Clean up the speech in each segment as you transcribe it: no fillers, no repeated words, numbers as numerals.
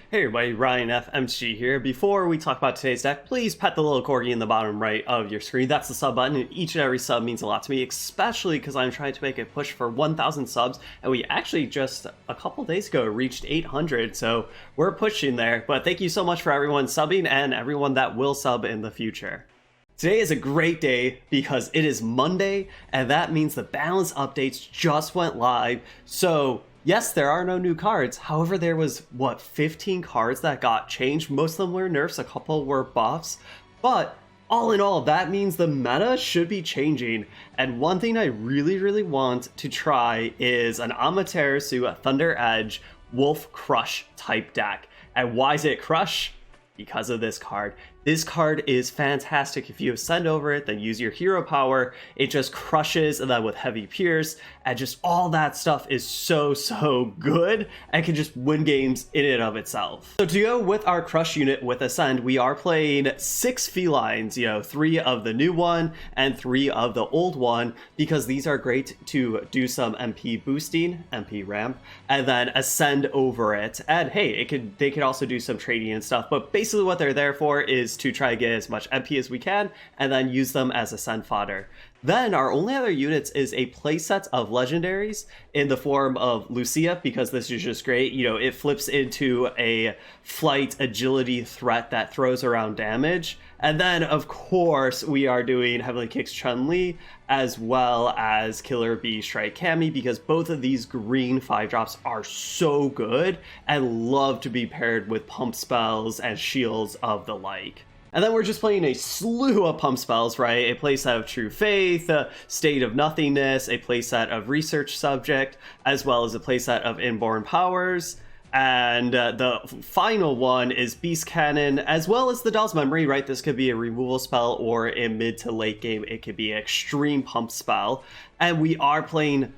Hey everybody, Ryan FMG here. Before we talk about today's deck, please pet the little corgi in the bottom right of your screen. That's the sub button, and each and every sub means a lot to me, especially because I'm trying to make a push for 1,000 subs, and we actually just a couple days ago reached 800, so we're pushing there. But thank you so much for everyone subbing and everyone that will sub in the future. Today is a great day because it is Monday, and that means the balance updates just went live, so yes, there are no new cards. However, there was, 15 cards that got changed? Most of them were nerfs, a couple were buffs. But all in all, that means the meta should be changing. And one thing I really want to try is an Amaterasu, a Thunder Edge, Wolf Crush type deck. And why is it Crush? Because of this card. This card is fantastic. If you ascend over it, then use your hero power. It just crushes, and then with heavy pierce, and just all that stuff is so good, and can just win games in and of itself. So to go with our crush unit with ascend, we are playing 6 felines, 3 of the new one and 3 of the old one, because these are great to do some MP boosting, MP ramp, and then ascend over it. And hey, they could also do some trading and stuff, but basically what they're there for is to try to get as much MP as we can, and then use them as ascend fodder. Then our only other units is a playset of legendaries in the form of Lucia, because this is just great. It flips into a flight agility threat that throws around damage. And then, of course, we are doing Heavenly Kicks Chun-Li as well as Killer Bee Strike Cammy, because both of these green 5-drops are so good and love to be paired with pump spells and shields of the like. And then we're just playing a slew of pump spells, right? A playset of True Faith, a State of Nothingness, a playset of Research Subject, as well as a playset of Inborn Powers. And the final one is Beast Cannon, as well as the Doll's Memory, right? This could be a removal spell, or in mid to late game, it could be an extreme pump spell. And we are playing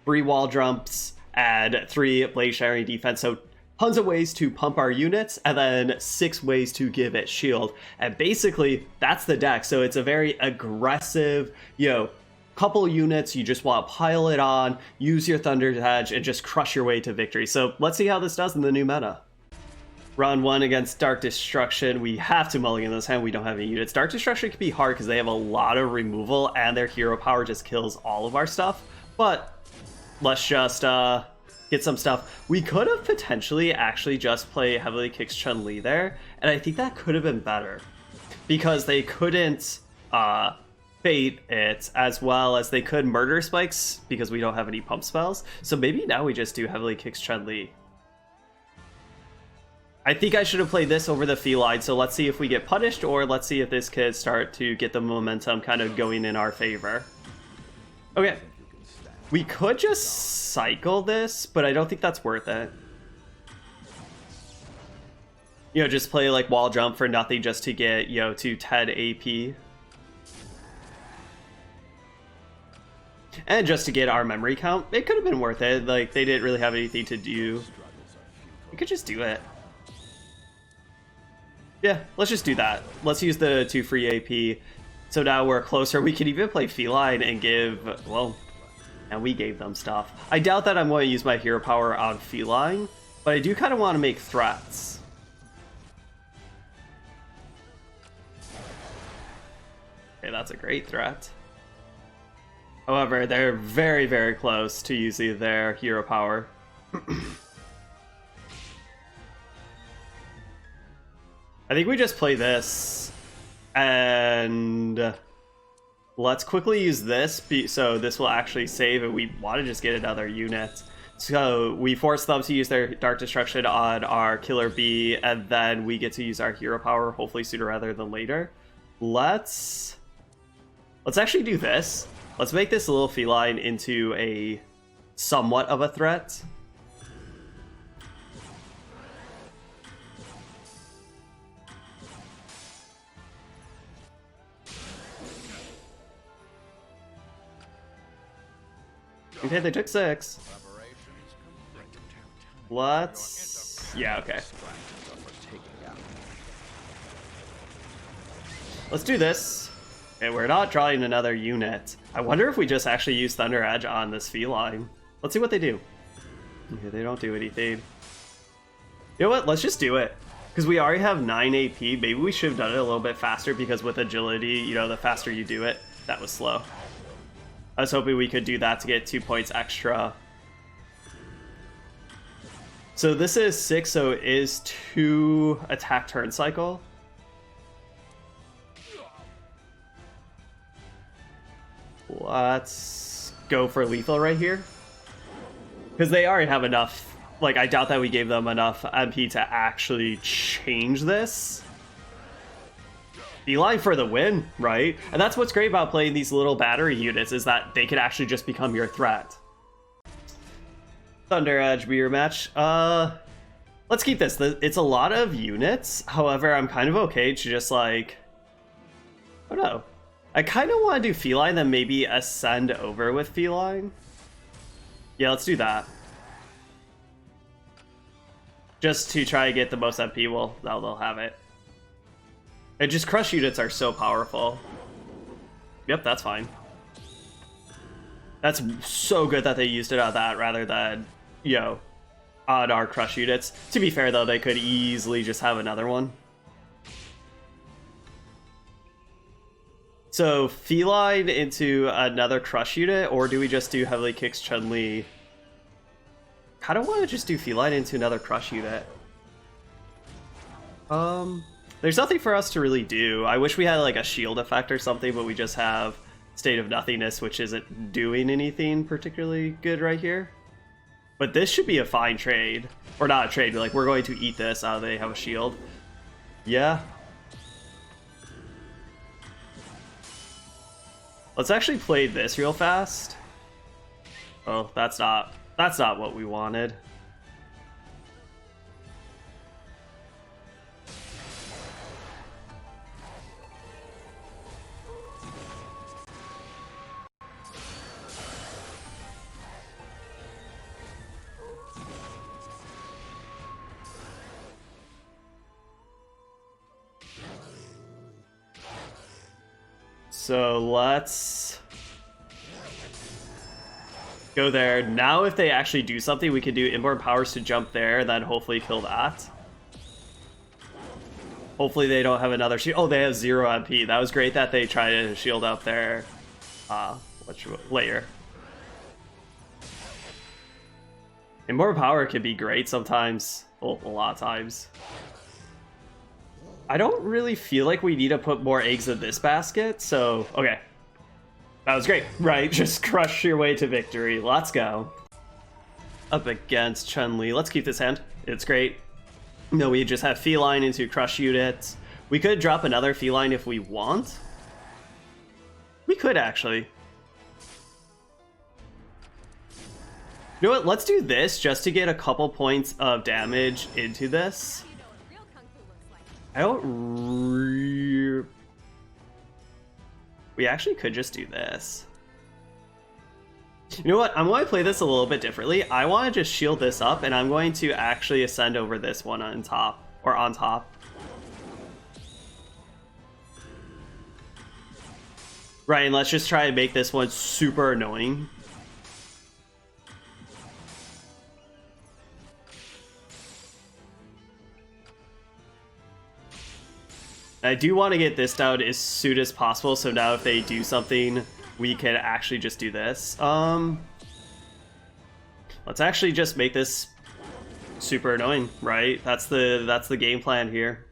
3 wall jumps and 3 blade shattering defense, so tons of ways to pump our units, and then 6 ways to give it shield. And basically, that's the deck. So it's a very aggressive, couple units. You just want to pile it on, use your Thunder Edge, and just crush your way to victory. So let's see how this does in the new meta. Round 1 against Dark Destruction. We have to mulligan this hand. We don't have any units. Dark Destruction can be hard because they have a lot of removal, and their hero power just kills all of our stuff. But let's just get some stuff. We could have potentially actually just play Heavily Kicks Chun-Li there, and I think that could have been better, because they couldn't bait it, as well as they could Murder Spikes because we don't have any pump spells. So maybe now we just do Heavily Kicks Chun-Li. I think I should have played this over the feline, so let's see if we get punished, or let's see if this could start to get the momentum kind of going in our favor. Okay. We could just cycle this, but I don't think that's worth it. Just play like wall jump for nothing just to get, to 10 AP. And just to get our memory count. It could have been worth it. Like, they didn't really have anything to do. We could just do it. Yeah, let's just do that. Let's use the 2 free AP. So now we're closer. We can even play feline and give, well... And we gave them stuff. I doubt that I'm going to use my hero power on feline, but I do kind of want to make threats. Okay, that's a great threat. However, they're very close to using their hero power. I think we just play this, and let's quickly use this, so this will actually save, and we want to just get another unit. So we force them to use their Dark Destruction on our Killer Bee, and then we get to use our hero power, hopefully sooner rather than later. Let's actually do this. Let's make this little feline into a somewhat of a threat. Okay, they took 6. Yeah, okay. Let's do this. Okay, we're not drawing another unit. I wonder if we just actually use Thunder Edge on this feline. Let's see what they do. Okay, they don't do anything. You know what? Let's just do it. Because we already have 9 AP. Maybe we should have done it a little bit faster because with agility, you know, the faster you do it, that was slow. I was hoping we could do that to get 2 points extra. So this is 6, so it is 2 attack turn cycle. Let's go for lethal right here. Because they already have enough. Like, I doubt that we gave them enough MP to actually change this. Beeline for the win, right? And that's what's great about playing these little battery units, is that they could actually just become your threat. Thunder Edge mirror match. Let's keep this. It's a lot of units. However, I'm kind of okay to just like... Oh no. I kind of want to do Feline, then maybe ascend over with Feline. Yeah, let's do that. Just to try to get the most MP. Well, now they'll have it. And just crush units are so powerful. Yep, that's fine. That's so good that they used it on that rather than, you know, on our crush units. To be fair, though, they could easily just have another one. So, Feline into another crush unit, or do we just do Heavily Kicks Chun-Li? I don't want to just do Feline into another crush unit. There's nothing for us to really do. I wish we had like a shield effect or something, but we just have State of Nothingness, which isn't doing anything particularly good right here. But this should be a fine trade. Or not a trade, but like we're going to eat this. They have a shield. Yeah. Let's actually play this real fast. Oh, that's not what we wanted. So let's go there. Now if they actually do something, we can do Inborn Powers to jump there, and then hopefully kill that. Hopefully they don't have another shield. Oh, they have 0 MP. That was great that they tried to shield up their layer. Inborn Power can be great sometimes. Well, a lot of times. I don't really feel like we need to put more eggs in this basket, so okay. That was great, right? Just crush your way to victory. Let's go. Up against Chun-Li. Let's keep this hand. It's great. No, we just have Feline into crush units. We could drop another Feline if we want. We could actually. You know what? Let's do this just to get a couple points of damage into this. I don't... We actually could just do this. You know what? I'm going to play this a little bit differently. I want to just shield this up, and I'm going to actually ascend over this one on top. Or on top. Right, and let's just try and make this one super annoying. I do want to get this down as soon as possible, so now if they do something, we can actually just do this. Let's actually just make this super annoying, right? That's the game plan here.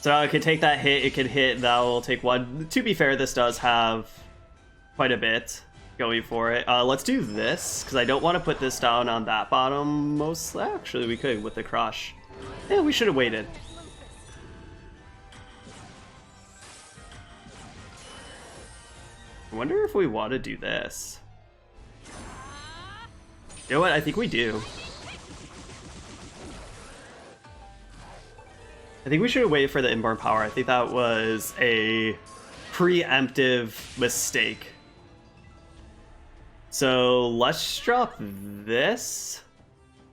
So now it can take that hit, it can hit, that will take one. To be fair, this does have quite a bit going for it. Let's do this, because I don't want to put this down on that bottom most. Actually, we could with the crush. Yeah, we should have waited. I wonder if we want to do this. You know what? I think we do. I think we should have waited for the Inborn Power. I think that was a preemptive mistake. So let's drop this,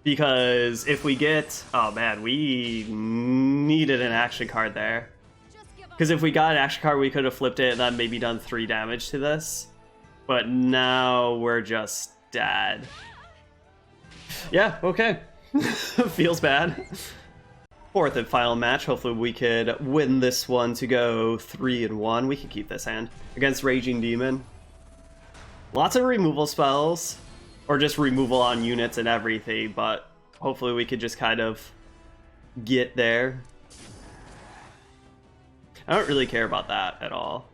because if we get... Oh man, we needed an action card there. Because if we got an action card, we could have flipped it and then maybe done 3 damage to this. But now we're just dead. Yeah, okay. Feels bad. Fourth and final match. Hopefully we could win this one to go 3-1. We can keep this hand against Raging Demon. Lots of removal spells, or just removal on units and everything, but hopefully we could just kind of get there. I don't really care about that at all.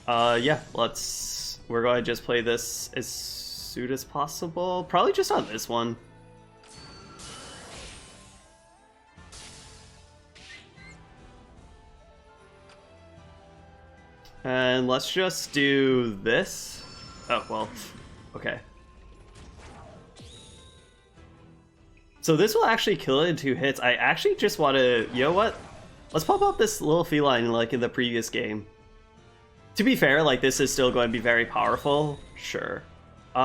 Yeah, we're going to just play this as soon as possible. Probably just on this one. And let's just do this. Oh, well, okay. So this will actually kill it in 2 hits. I actually just want to, you know what? Let's pop up this little feline like in the previous game. To be fair, like this is still going to be very powerful. Sure. We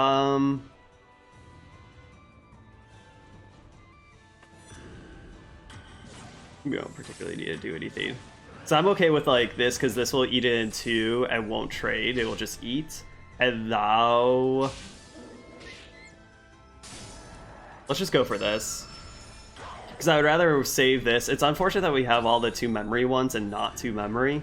don't particularly need to do anything. So I'm okay with like this because this will eat it in 2 and won't trade. It will just eat. And now let's just go for this. Because I would rather save this. It's unfortunate that we have all the 2 memory ones and not 2 memory.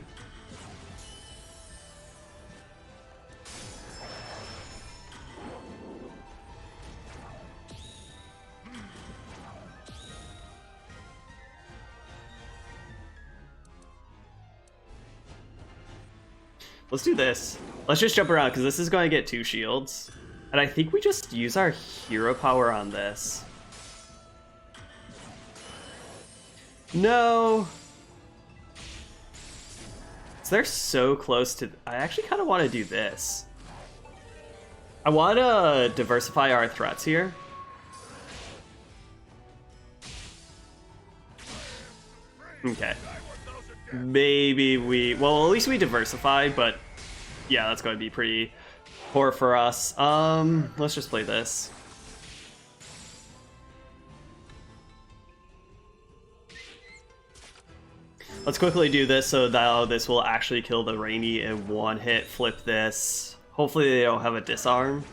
Let's do this. Let's just jump around because this is going to get 2 shields. And I think we just use our hero power on this. No. So they're so close to... I actually kind of want to do this. I want to diversify our threats here. Okay. Maybe we... Well, at least we diversified, but... Yeah, that's going to be pretty poor for us. Let's just play this. Let's quickly do this so that this will actually kill the Rainy in 1 hit. Flip this. Hopefully they don't have a disarm.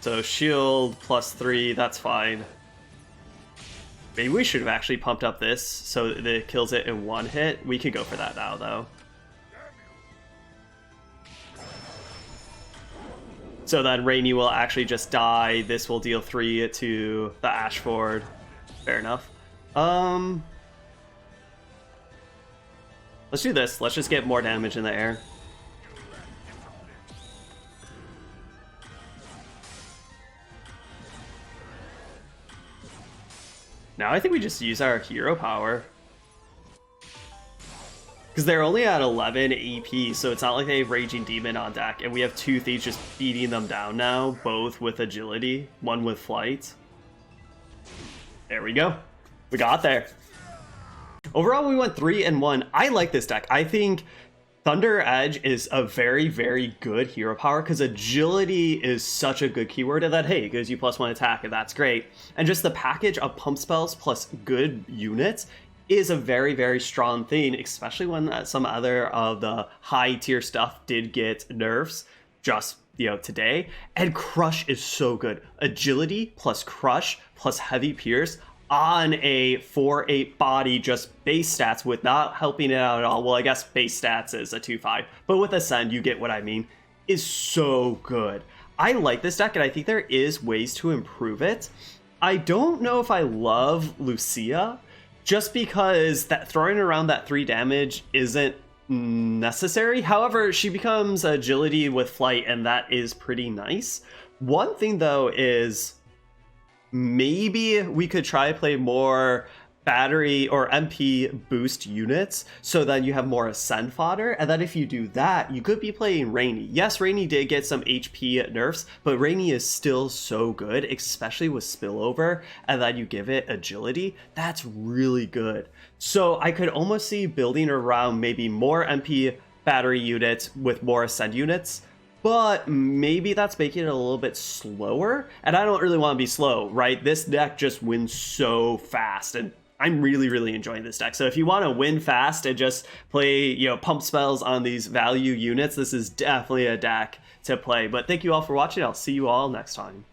So shield +3, that's fine. Maybe we should have actually pumped up this so that it kills it in 1 hit. We could go for that now, though. So then Rainy will actually just die. This will deal 3 to the Ashford. Fair enough. Let's do this. Let's just get more damage in the air. Now I think we just use our hero power. Because they're only at 11 AP, so it's not like they have Raging Demon on deck. And we have 2 Thieves just beating them down now, both with agility, 1 with flight. There we go. We got there. Overall, we went 3-1. I like this deck. I think Thunder Edge is a very, very good hero power because agility is such a good keyword, and that, hey, it gives you +1 attack, and that's great. And just the package of pump spells plus good units is a very, very strong thing, especially when some other of the high tier stuff did get nerfs just, today. And Crush is so good. Agility plus Crush plus Heavy Pierce on a 4-8 body, just base stats with not helping it out at all. Well, I guess base stats is a 2-5, but with Ascend, you get what I mean, is so good. I like this deck, and I think there is ways to improve it. I don't know if I love Lucia, just because that throwing around that 3 damage isn't necessary. However, she becomes agility with flight, and that is pretty nice. One thing, though, is maybe we could try to play more battery or MP boost units so that you have more Ascend fodder, and then if you do that, you could be playing Rainy. Yes, Rainy did get some HP nerfs, but Rainy is still so good, especially with spillover, and then you give it agility. That's really good. So I could almost see building around maybe more MP battery units with more Ascend units. but maybe that's making it a little bit slower, and I don't really want to be slow, right? This deck just wins so fast, and I'm really, really enjoying this deck. So if you want to win fast and just play, pump spells on these value units, this is definitely a deck to play. But thank you all for watching. I'll see you all next time.